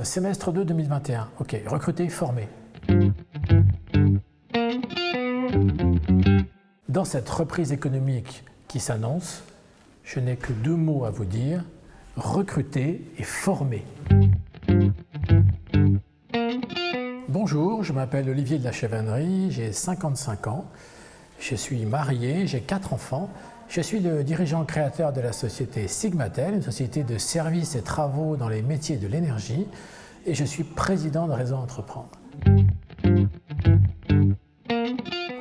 Semestre 2 2021, ok, recruter, former. Dans cette reprise économique qui s'annonce, je n'ai que deux mots à vous dire, recruter et former. Bonjour, je m'appelle Olivier de la Chevannerie, j'ai 55 ans, je suis marié, j'ai 4 enfants, je suis le dirigeant créateur de la société Sigmatel, une société de services et travaux dans les métiers de l'énergie, et je suis président de Réseau Entreprendre.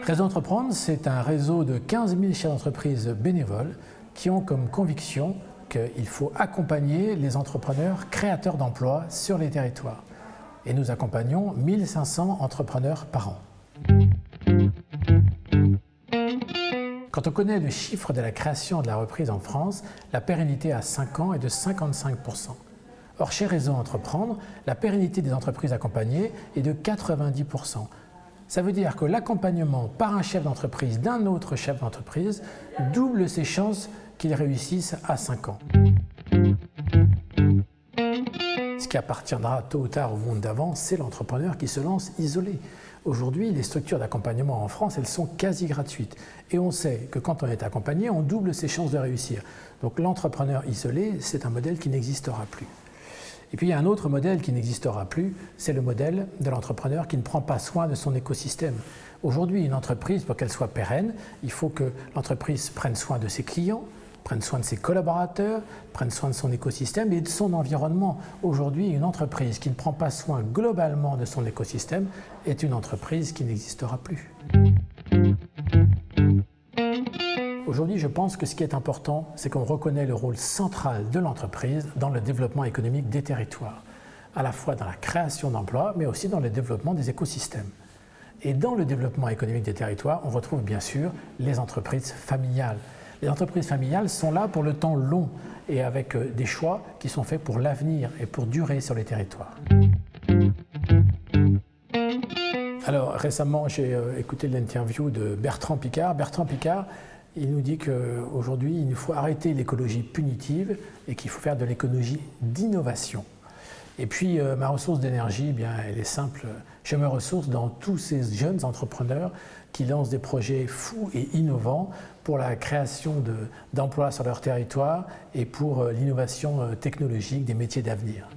Réseau Entreprendre, c'est un réseau de 15 000 chefs d'entreprise bénévoles qui ont comme conviction qu'il faut accompagner les entrepreneurs créateurs d'emplois sur les territoires. Et nous accompagnons 1500 entrepreneurs par an. Quand on connaît le chiffre de la création et de la reprise en France, la pérennité à 5 ans est de 55%. Or, chez Réseau Entreprendre, la pérennité des entreprises accompagnées est de 90%. Ça veut dire que l'accompagnement par un chef d'entreprise d'un autre chef d'entreprise double ses chances qu'il réussisse à 5 ans. Ce qui appartiendra tôt ou tard au monde d'avant, c'est l'entrepreneur qui se lance isolé. Aujourd'hui, les structures d'accompagnement en France, elles sont quasi gratuites. Et on sait que quand on est accompagné, on double ses chances de réussir. Donc l'entrepreneur isolé, c'est un modèle qui n'existera plus. Et puis il y a un autre modèle qui n'existera plus, c'est le modèle de l'entrepreneur qui ne prend pas soin de son écosystème. Aujourd'hui, une entreprise, pour qu'elle soit pérenne, il faut que l'entreprise prenne soin de ses clients, prenne soin de ses collaborateurs, prenne soin de son écosystème et de son environnement. Aujourd'hui, une entreprise qui ne prend pas soin globalement de son écosystème est une entreprise qui n'existera plus. Aujourd'hui, je pense que ce qui est important, c'est qu'on reconnaît le rôle central de l'entreprise dans le développement économique des territoires, à la fois dans la création d'emplois, mais aussi dans le développement des écosystèmes. Et dans le développement économique des territoires, on retrouve bien sûr les entreprises familiales. Les entreprises familiales sont là pour le temps long et avec des choix qui sont faits pour l'avenir et pour durer sur les territoires. Alors récemment, j'ai écouté l'interview de Bertrand Piccard. Bertrand Piccard, il nous dit qu'aujourd'hui, il nous faut arrêter l'écologie punitive et qu'il faut faire de l'écologie d'innovation. Et puis, ma ressource d'énergie, eh bien, elle est simple. Je me ressource dans tous ces jeunes entrepreneurs qui lancent des projets fous et innovants pour la création d'emplois sur leur territoire et pour l'innovation technologique des métiers d'avenir.